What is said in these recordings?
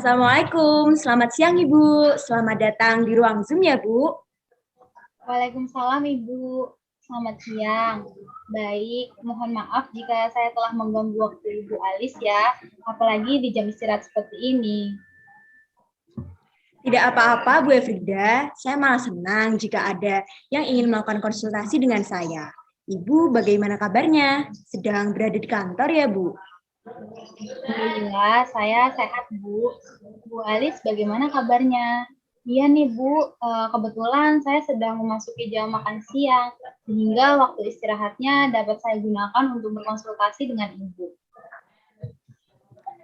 Assalamualaikum, selamat siang Ibu. Selamat datang di ruang Zoom ya Bu. Waalaikumsalam Ibu, selamat siang. Baik, mohon maaf jika saya telah mengganggu waktu Ibu Alis ya, apalagi di jam istirahat seperti ini. Tidak apa-apa Bu Efrida, saya malah senang jika ada yang ingin melakukan konsultasi dengan saya. Ibu bagaimana kabarnya? Sedang berada di kantor ya Bu? Alhamdulillah, saya sehat Bu. Bu Alis, bagaimana kabarnya? Iya nih Bu, kebetulan saya sedang memasuki jam makan siang, sehingga waktu istirahatnya dapat saya gunakan untuk berkonsultasi dengan Ibu.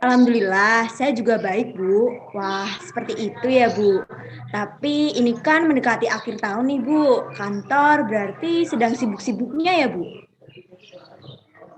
Alhamdulillah, saya juga baik Bu. Wah, seperti itu ya Bu. Tapi ini kan mendekati akhir tahun nih Bu. Kantor berarti sedang sibuk-sibuknya ya Bu?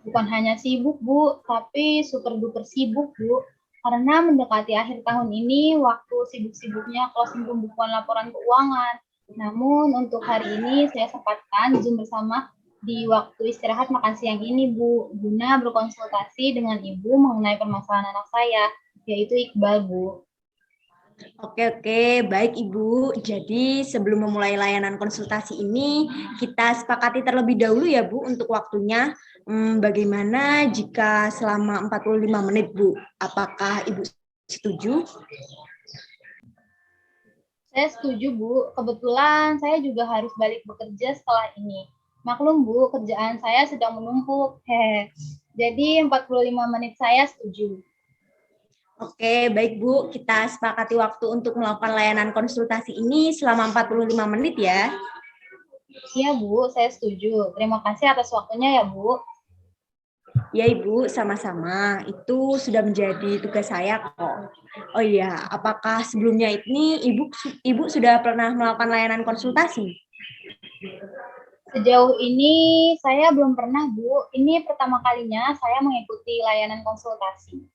Bukan hanya sibuk, Bu, tapi super duper sibuk, Bu. Karena mendekati akhir tahun ini, waktu sibuk-sibuknya closing pembukuan laporan keuangan. Namun, untuk hari ini saya sempatkan Zoom bersama di waktu istirahat makan siang ini, Bu, guna berkonsultasi dengan Ibu mengenai permasalahan anak saya, yaitu Iqbal, Bu. Oke, baik Ibu. Jadi sebelum memulai layanan konsultasi ini, kita sepakati terlebih dahulu ya Bu untuk waktunya. Bagaimana jika selama 45 menit Bu? Apakah Ibu setuju? Saya setuju, Bu. Kebetulan saya juga harus balik bekerja setelah ini. Maklum, Bu, kerjaan saya sedang menumpuk. Hehe. Jadi 45 menit saya setuju. Oke, baik Bu. Kita sepakati waktu untuk melakukan layanan konsultasi ini selama 45 menit ya. Iya, Bu, saya setuju. Terima kasih atas waktunya ya, Bu. Ya Ibu, sama-sama. Itu sudah menjadi tugas saya kok. Oh iya, apakah sebelumnya ini Ibu sudah pernah melakukan layanan konsultasi? Sejauh ini saya belum pernah, Bu. Ini pertama kalinya saya mengikuti layanan konsultasi.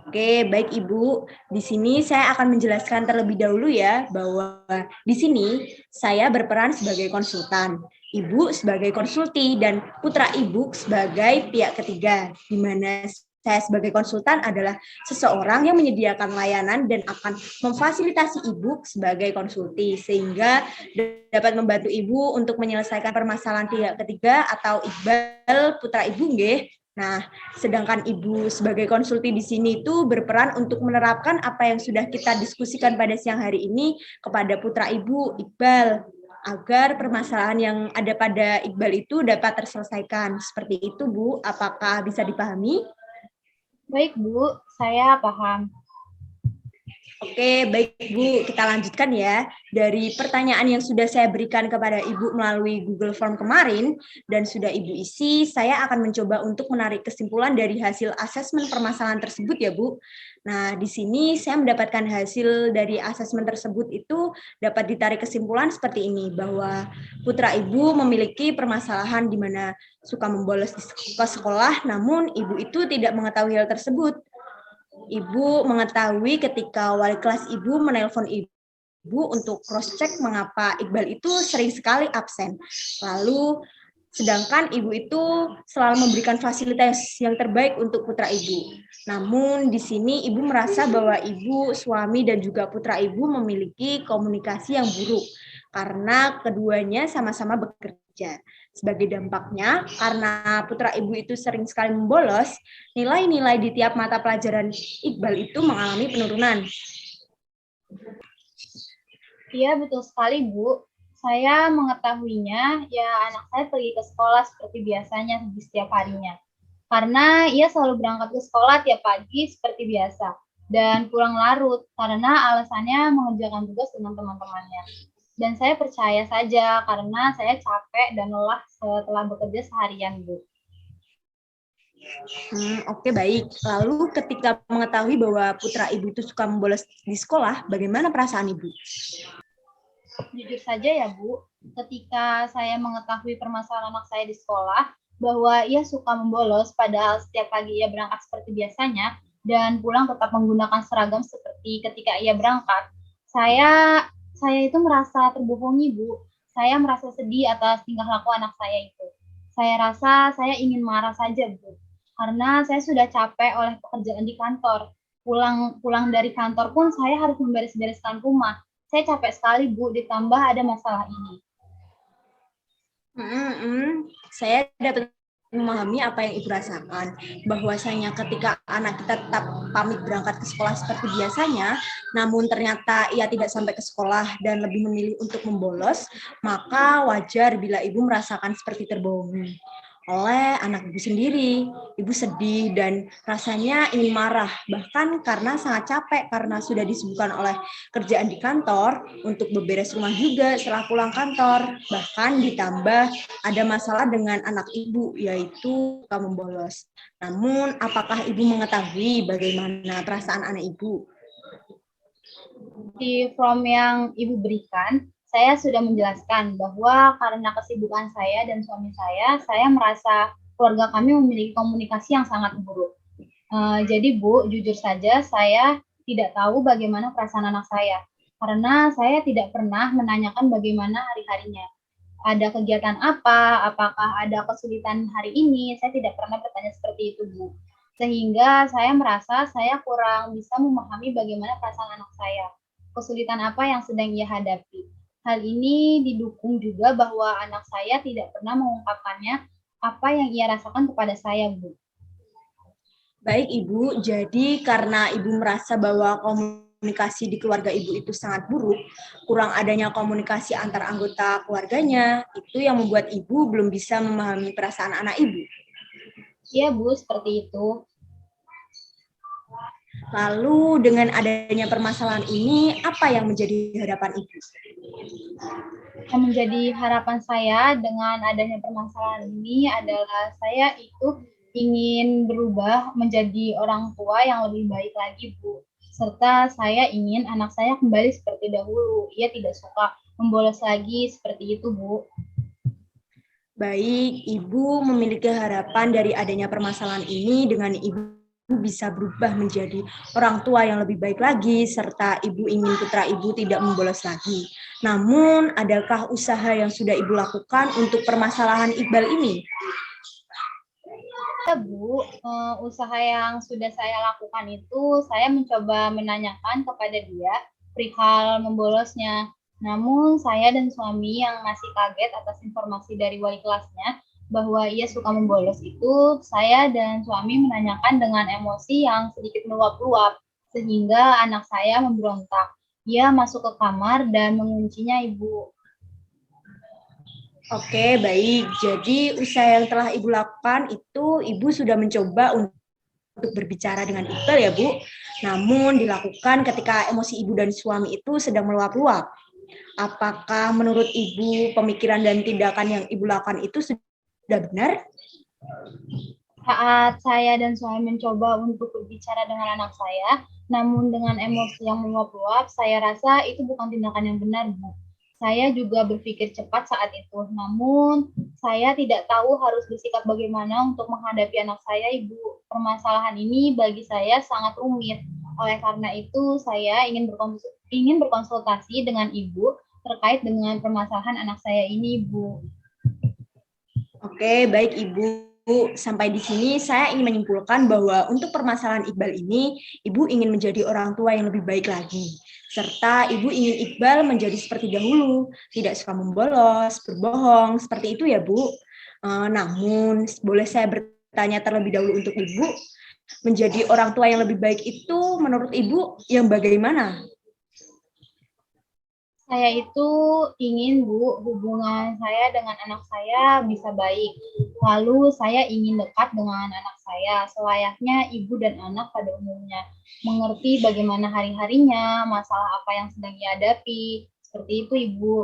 Oke, baik Ibu. Di sini saya akan menjelaskan terlebih dahulu ya bahwa di sini saya berperan sebagai konsultan, Ibu sebagai konsulti dan putra Ibu sebagai pihak ketiga, di mana saya sebagai konsultan adalah seseorang yang menyediakan layanan dan akan memfasilitasi Ibu sebagai konsulti sehingga dapat membantu Ibu untuk menyelesaikan permasalahan pihak ketiga atau Iqbal putra Ibu nggih. Nah, sedangkan Ibu sebagai konsulti di sini itu berperan untuk menerapkan apa yang sudah kita diskusikan pada siang hari ini kepada putra Ibu, Iqbal, agar permasalahan yang ada pada Iqbal itu dapat terselesaikan. Seperti itu, Bu. Apakah bisa dipahami? Baik, Bu. Saya paham. Oke, baik Bu, kita lanjutkan ya. Dari pertanyaan yang sudah saya berikan kepada Ibu melalui Google Form kemarin dan sudah Ibu isi, saya akan mencoba untuk menarik kesimpulan dari hasil asesmen permasalahan tersebut ya Bu. Nah, di sini saya mendapatkan hasil dari asesmen tersebut itu dapat ditarik kesimpulan seperti ini, bahwa putra Ibu memiliki permasalahan di mana suka membolos ke sekolah, namun Ibu itu tidak mengetahui hal tersebut. Ibu mengetahui ketika wali kelas Ibu menelpon Ibu untuk cross-check mengapa Iqbal itu sering sekali absen. Lalu, sedangkan Ibu itu selalu memberikan fasilitas yang terbaik untuk putra Ibu. Namun, di sini Ibu merasa bahwa Ibu, suami, dan juga putra Ibu memiliki komunikasi yang buruk karena keduanya sama-sama bekerja. Sebagai dampaknya, karena putra Ibu itu sering sekali membolos, nilai-nilai di tiap mata pelajaran Iqbal itu mengalami penurunan. Iya, betul sekali, Bu. Saya mengetahuinya, ya anak saya pergi ke sekolah seperti biasanya di setiap harinya. Karena ia selalu berangkat ke sekolah tiap pagi seperti biasa. Dan pulang larut, karena alasannya mengerjakan tugas dengan teman-temannya. Dan saya percaya saja, karena saya capek dan lelah setelah bekerja seharian, Bu. Oke, baik. Lalu ketika mengetahui bahwa putra Ibu itu suka membolos di sekolah, bagaimana perasaan Ibu? Jujur saja ya Bu, ketika saya mengetahui permasalahan anak saya di sekolah, bahwa ia suka membolos padahal setiap pagi ia berangkat seperti biasanya, dan pulang tetap menggunakan seragam seperti ketika ia berangkat, saya itu merasa terbohongi Bu. Saya merasa sedih atas tingkah laku anak saya itu. Saya rasa saya ingin marah saja Bu, karena saya sudah capek oleh pekerjaan di kantor. Pulang dari kantor pun saya harus memberes-bereskan rumah. Saya capek sekali, Bu, ditambah ada masalah ini. Saya dapat memahami apa yang Ibu rasakan, bahwasanya ketika anak kita tetap pamit berangkat ke sekolah seperti biasanya, namun ternyata ia tidak sampai ke sekolah dan lebih memilih untuk membolos, maka wajar bila Ibu merasakan seperti terbohongi oleh anak Ibu sendiri. Ibu sedih dan rasanya ingin marah, bahkan karena sangat capek karena sudah disibukkan oleh kerjaan di kantor, untuk beberes rumah juga setelah pulang kantor, bahkan ditambah ada masalah dengan anak Ibu, yaitu suka membolos. Namun, apakah Ibu mengetahui bagaimana perasaan anak Ibu? Di form yang Ibu berikan, saya sudah menjelaskan bahwa karena kesibukan saya dan suami saya merasa keluarga kami memiliki komunikasi yang sangat buruk. Jadi Bu, jujur saja saya tidak tahu bagaimana perasaan anak saya, karena saya tidak pernah menanyakan bagaimana hari-harinya. Ada kegiatan apa, apakah ada kesulitan hari ini, saya tidak pernah bertanya seperti itu, Bu. Sehingga saya merasa saya kurang bisa memahami bagaimana perasaan anak saya, kesulitan apa yang sedang ia hadapi. Hal ini didukung juga bahwa anak saya tidak pernah mengungkapkannya apa yang ia rasakan kepada saya, Bu. Baik Ibu, jadi karena Ibu merasa bahwa komunikasi di keluarga Ibu itu sangat buruk, kurang adanya komunikasi antar anggota keluarganya, itu yang membuat Ibu belum bisa memahami perasaan anak Ibu. Iya Bu, seperti itu. Lalu dengan adanya permasalahan ini, apa yang menjadi harapan Ibu? Yang menjadi harapan saya dengan adanya permasalahan ini adalah saya itu ingin berubah menjadi orang tua yang lebih baik lagi, Bu. Serta saya ingin anak saya kembali seperti dahulu. Ia tidak suka membolos lagi seperti itu, Bu. Baik, Ibu memiliki harapan dari adanya permasalahan ini dengan Ibu bisa berubah menjadi orang tua yang lebih baik lagi, serta Ibu ingin putra Ibu tidak membolos lagi. Namun, adakah usaha yang sudah Ibu lakukan untuk permasalahan Iqbal ini? Ya, Bu, usaha yang sudah saya lakukan itu saya mencoba menanyakan kepada dia perihal membolosnya. Namun saya dan suami yang masih kaget atas informasi dari wali kelasnya bahwa ia suka membolos itu, saya dan suami menanyakan dengan emosi yang sedikit meluap-luap sehingga anak saya memberontak. Ia masuk ke kamar dan menguncinya, Ibu. Oke, baik. Jadi usaha yang telah Ibu lakukan itu Ibu sudah mencoba untuk berbicara dengan Iqbal ya, Bu. Namun dilakukan ketika emosi Ibu dan suami itu sedang meluap-luap. Apakah menurut Ibu pemikiran dan tindakan yang Ibu lakukan itu sudah benar? Saat saya dan suami mencoba untuk berbicara dengan anak saya, namun dengan emosi yang meluap-luap, saya rasa itu bukan tindakan yang benar, Bu. Saya juga berpikir cepat saat itu, namun saya tidak tahu harus bersikap bagaimana untuk menghadapi anak saya, Ibu. Permasalahan ini bagi saya sangat rumit. Oleh karena itu, saya ingin berkonsultasi dengan Ibu terkait dengan permasalahan anak saya ini, Bu. Oke, baik Ibu. Sampai di sini saya ingin menyimpulkan bahwa untuk permasalahan Iqbal ini, Ibu ingin menjadi orang tua yang lebih baik lagi. Serta Ibu ingin Iqbal menjadi seperti dahulu, tidak suka membolos, berbohong, seperti itu ya Bu. Namun, boleh saya bertanya terlebih dahulu untuk Ibu, menjadi orang tua yang lebih baik itu menurut Ibu yang bagaimana? Saya itu ingin, Bu, hubungan saya dengan anak saya bisa baik. Lalu saya ingin dekat dengan anak saya, selayaknya ibu dan anak pada umumnya. Mengerti bagaimana hari-harinya, masalah apa yang sedang ia hadapi. Seperti itu, Ibu.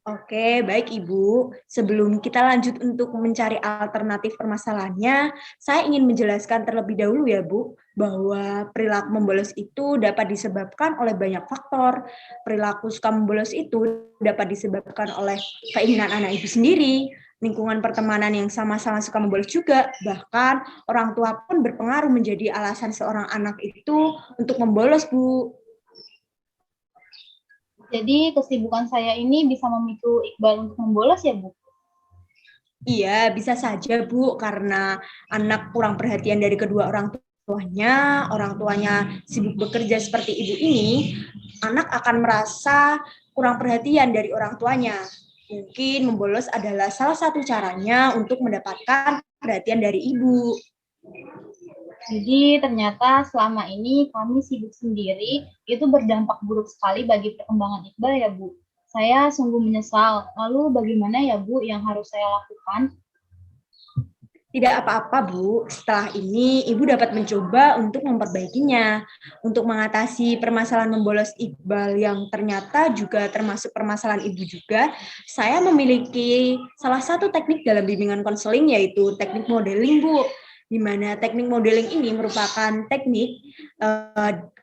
Oke, baik Ibu. Sebelum kita lanjut untuk mencari alternatif permasalahannya, saya ingin menjelaskan terlebih dahulu ya Bu, bahwa perilaku membolos itu dapat disebabkan oleh banyak faktor. Perilaku suka membolos itu dapat disebabkan oleh keinginan anak Ibu sendiri, lingkungan pertemanan yang sama-sama suka membolos juga, bahkan orang tua pun berpengaruh menjadi alasan seorang anak itu untuk membolos, Bu. Jadi kesibukan saya ini bisa memicu Iqbal untuk membolos ya, Bu? Iya, bisa saja Bu, karena anak kurang perhatian dari kedua orang orang tuanya sibuk bekerja seperti ibu ini, anak akan merasa kurang perhatian dari orang tuanya. Mungkin membolos adalah salah satu caranya untuk mendapatkan perhatian dari ibu. Jadi ternyata selama ini kami sibuk sendiri itu berdampak buruk sekali bagi perkembangan Iqbal ya Bu. Saya sungguh menyesal. Lalu bagaimana ya Bu yang harus saya lakukan? Tidak apa-apa, Bu. Setelah ini, Ibu dapat mencoba untuk memperbaikinya. Untuk mengatasi permasalahan membolos Iqbal yang ternyata juga termasuk permasalahan Ibu juga, saya memiliki salah satu teknik dalam bimbingan konseling, yaitu teknik modeling, Bu. Di mana teknik modeling ini merupakan teknik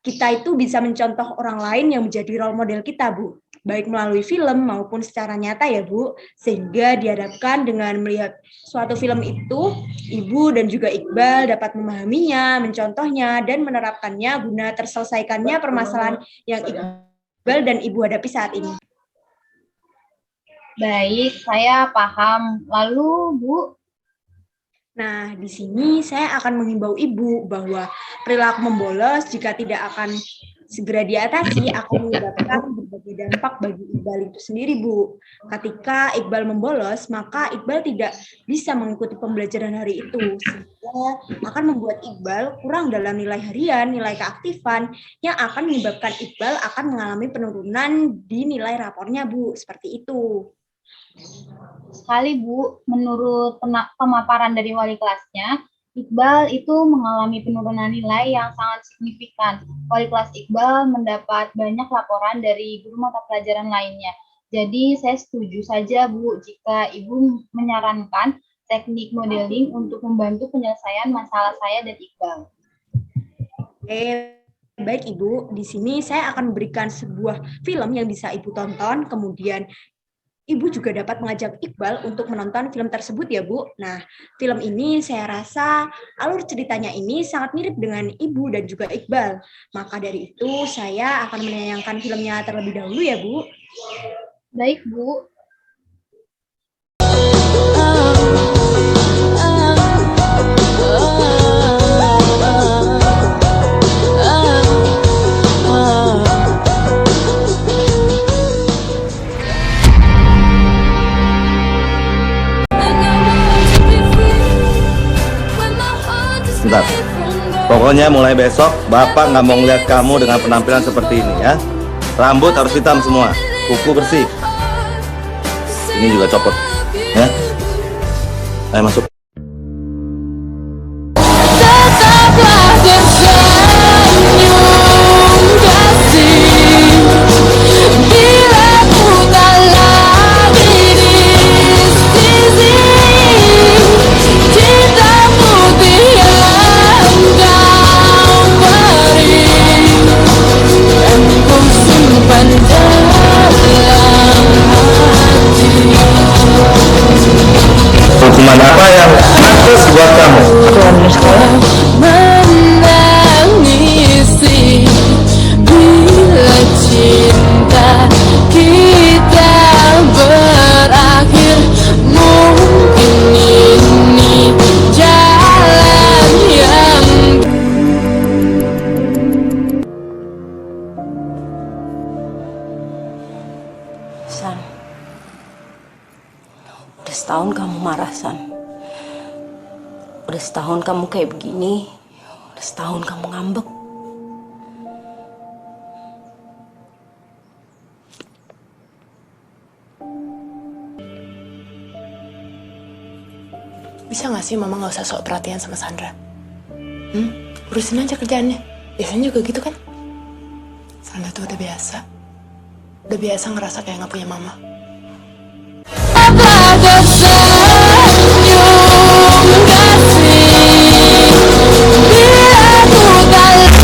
kita itu bisa mencontoh orang lain yang menjadi role model kita, Bu. Baik melalui film maupun secara nyata ya Bu, sehingga diharapkan dengan melihat suatu film itu, Ibu dan juga Iqbal dapat memahaminya, mencontohnya, dan menerapkannya guna terselesaikannya permasalahan yang Iqbal dan Ibu hadapi saat ini. Baik, saya paham. Lalu Bu? Nah, di sini saya akan menghimbau Ibu bahwa perilaku membolos jika tidak akan segera diatasi akan menyebabkan berbagai dampak bagi Iqbal itu sendiri, Bu. Ketika Iqbal membolos, maka Iqbal tidak bisa mengikuti pembelajaran hari itu, sehingga akan membuat Iqbal kurang dalam nilai harian, nilai keaktifan, yang akan menyebabkan Iqbal akan mengalami penurunan di nilai rapornya, Bu. Seperti itu. Sekali Bu, menurut pemaparan dari wali kelasnya, Iqbal itu mengalami penurunan nilai yang sangat signifikan. Wali kelas Iqbal mendapat banyak laporan dari guru mata pelajaran lainnya. Jadi saya setuju saja Bu jika Ibu menyarankan teknik modeling untuk membantu penyelesaian masalah saya dan Iqbal. Baik Ibu, di sini saya akan memberikan sebuah film yang bisa Ibu tonton, kemudian Ibu juga dapat mengajak Iqbal untuk menonton film tersebut ya Bu. Nah, film ini saya rasa alur ceritanya ini sangat mirip dengan Ibu dan juga Iqbal. Maka dari itu saya akan menayangkan filmnya terlebih dahulu ya Bu. Baik Bu. Bentar. Pokoknya mulai besok Bapak nggak mau ngeliat kamu dengan penampilan seperti ini ya. Rambut harus hitam semua, kuku bersih. Ini juga copot, ya. Ayo masuk. Hukuman apa yang pantas buat kamu? Menangisi bila cinta kita berakhir, mungkin ini jalan yang San, udah setahun kamu marah, San. Udah setahun kamu kayak begini. Udah setahun kamu ngambek. Bisa gak sih Mama gak usah sok perhatian sama Sandra? Urusin aja kerjaannya. Biasanya juga gitu kan? Sandra tuh udah biasa. Udah biasa ngerasa kayak gak punya mama.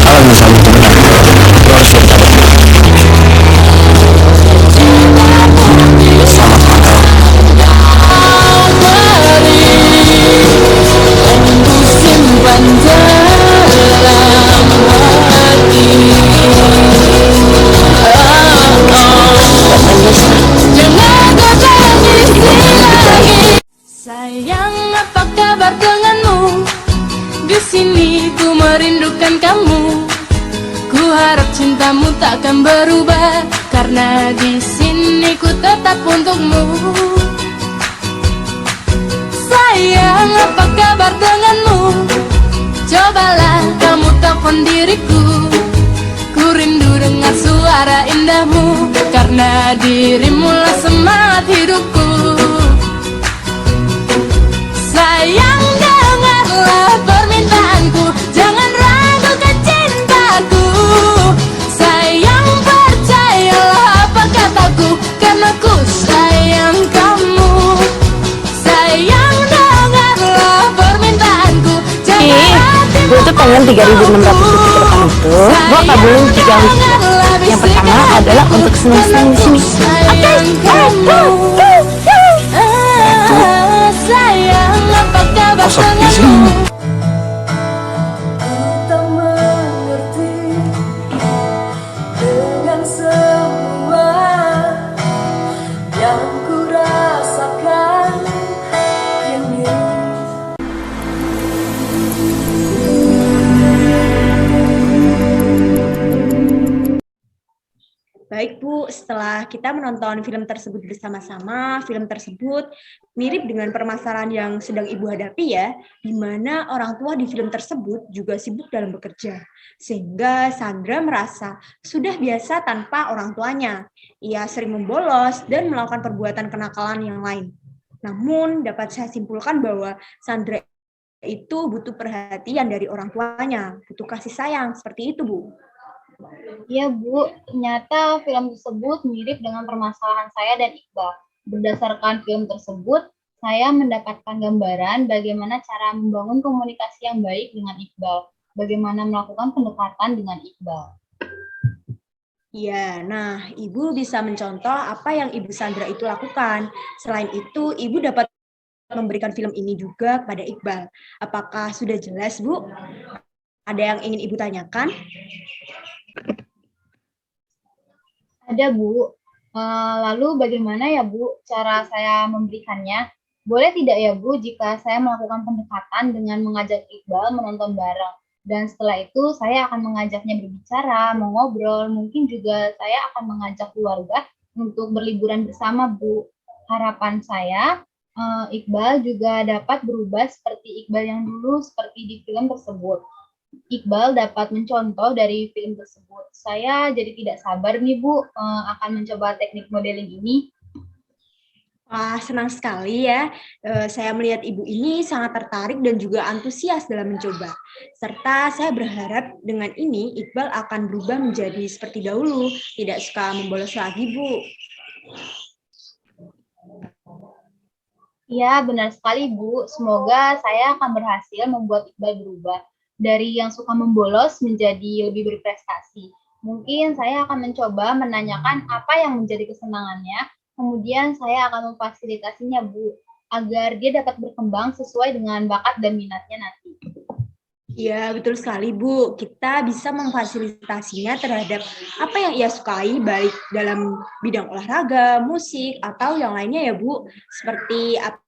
Kalau misalnya kamu harus sayang, apa kabar denganmu? Di sini ku merindukan kamu. Ku harap cintamu takkan berubah, karena di sini ku tetap untukmu. Sayang, apa kabar denganmu? Cobalah kamu telepon diriku. Ku rindu dengar suara indahmu, karena dirimulah semangat hidupku. Sayang, dengarlah permintaanku, jangan ragukan cintaku. Sayang, percayalah apa kataku, karena ku sayang kamu. Sayang, dengarlah permintaanku, jangan ragukan. Gue tuh pengen 3.600 detik ke depan itu gue kabulin 3 wish. Yang pertama adalah untuk senang-senang di sini. Sayang, apa kabar denganmu? Tak mengerti dengan semua yang ku rasakan ini. Baik Bu, setelah kita menonton film tersebut bersama-sama, film tersebut mirip dengan permasalahan yang sedang Ibu hadapi ya, di mana orang tua di film tersebut juga sibuk dalam bekerja. Sehingga Sandra merasa sudah biasa tanpa orang tuanya. Ia sering membolos dan melakukan perbuatan kenakalan yang lain. Namun dapat saya simpulkan bahwa Sandra itu butuh perhatian dari orang tuanya, butuh kasih sayang, seperti itu Bu. Iya Bu, ternyata film tersebut mirip dengan permasalahan saya dan Iqbal. Berdasarkan film tersebut, saya mendapatkan gambaran bagaimana cara membangun komunikasi yang baik dengan Iqbal, bagaimana melakukan pendekatan dengan Iqbal. Iya, nah Ibu bisa mencontoh apa yang Ibu Sandra itu lakukan. Selain itu, Ibu dapat memberikan film ini juga kepada Iqbal. Apakah sudah jelas Bu? Ada yang ingin Ibu tanyakan? Ada Bu, lalu bagaimana ya Bu cara saya memberikannya? Boleh tidak ya Bu jika saya melakukan pendekatan dengan mengajak Iqbal menonton bareng? Dan setelah itu saya akan mengajaknya berbicara, mengobrol, mungkin juga saya akan mengajak keluarga untuk berliburan bersama Bu. Harapan saya, Iqbal juga dapat berubah seperti Iqbal yang dulu seperti di film tersebut. Iqbal dapat mencontoh dari film tersebut. Saya jadi tidak sabar nih Bu, akan mencoba teknik modeling ini. Wah, senang sekali ya. Saya melihat Ibu ini sangat tertarik dan juga antusias dalam mencoba. Serta saya berharap dengan ini Iqbal akan berubah menjadi seperti dahulu, tidak suka membolos lagi Bu. Iya, benar sekali Bu. Semoga saya akan berhasil membuat Iqbal berubah. Dari yang suka membolos menjadi lebih berprestasi. Mungkin saya akan mencoba menanyakan apa yang menjadi kesenangannya, kemudian saya akan memfasilitasinya Bu, agar dia dapat berkembang sesuai dengan bakat dan minatnya nanti. Ya, betul sekali Bu. Kita bisa memfasilitasinya terhadap apa yang ia sukai, baik dalam bidang olahraga, musik, atau yang lainnya ya Bu. Seperti apa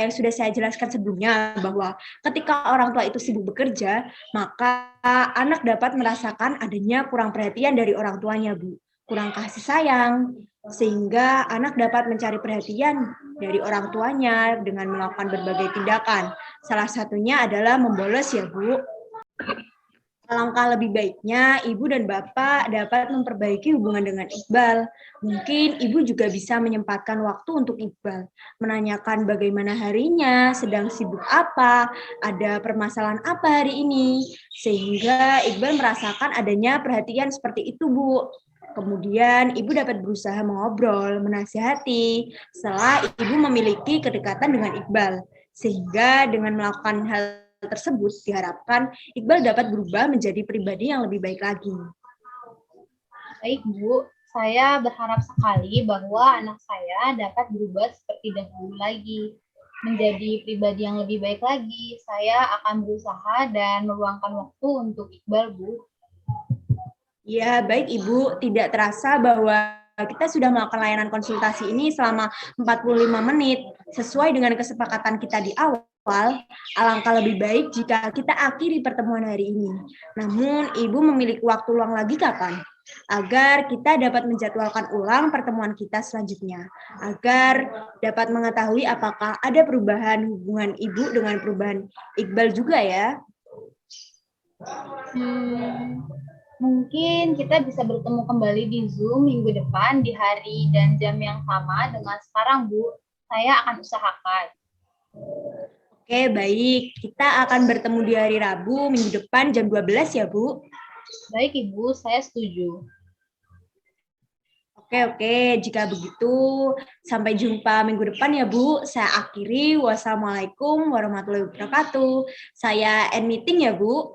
yang sudah saya jelaskan sebelumnya, bahwa ketika orang tua itu sibuk bekerja, maka anak dapat merasakan adanya kurang perhatian dari orang tuanya, Bu. Kurang kasih sayang, sehingga anak dapat mencari perhatian dari orang tuanya dengan melakukan berbagai tindakan. Salah satunya adalah membolos ya, Bu. Alangkah lebih baiknya Ibu dan Bapak dapat memperbaiki hubungan dengan Iqbal. Mungkin Ibu juga bisa menyempatkan waktu untuk Iqbal, menanyakan bagaimana harinya, sedang sibuk apa, ada permasalahan apa hari ini, sehingga Iqbal merasakan adanya perhatian seperti itu, Bu. Kemudian Ibu dapat berusaha mengobrol, menasihati, setelah Ibu memiliki kedekatan dengan Iqbal. Sehingga dengan melakukan hal tersebut diharapkan Iqbal dapat berubah menjadi pribadi yang lebih baik lagi. Baik Bu, saya berharap sekali bahwa anak saya dapat berubah seperti dahulu lagi, menjadi pribadi yang lebih baik lagi. Saya akan berusaha dan meluangkan waktu untuk Iqbal Bu. Ya, baik Ibu, tidak terasa bahwa kita sudah melakukan layanan konsultasi ini selama 45 menit. Sesuai dengan kesepakatan kita di awal, awal, alangkah lebih baik jika kita akhiri pertemuan hari ini. Namun, Ibu memiliki waktu luang lagi kapan? Agar kita dapat menjadwalkan ulang pertemuan kita selanjutnya. Agar dapat mengetahui apakah ada perubahan hubungan Ibu dengan perubahan Iqbal juga ya. Mungkin kita bisa bertemu kembali di Zoom minggu depan di hari dan jam yang sama dengan sekarang, Bu. Saya akan usahakan. Oke, baik. Kita akan bertemu di hari Rabu minggu depan jam 12 ya, Bu. Baik, Ibu, saya setuju. Oke. Jika begitu, sampai jumpa minggu depan ya, Bu. Saya akhiri. Wassalamualaikum warahmatullahi wabarakatuh. Saya end meeting ya, Bu.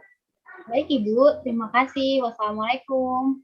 Baik, Ibu. Terima kasih. Wassalamualaikum.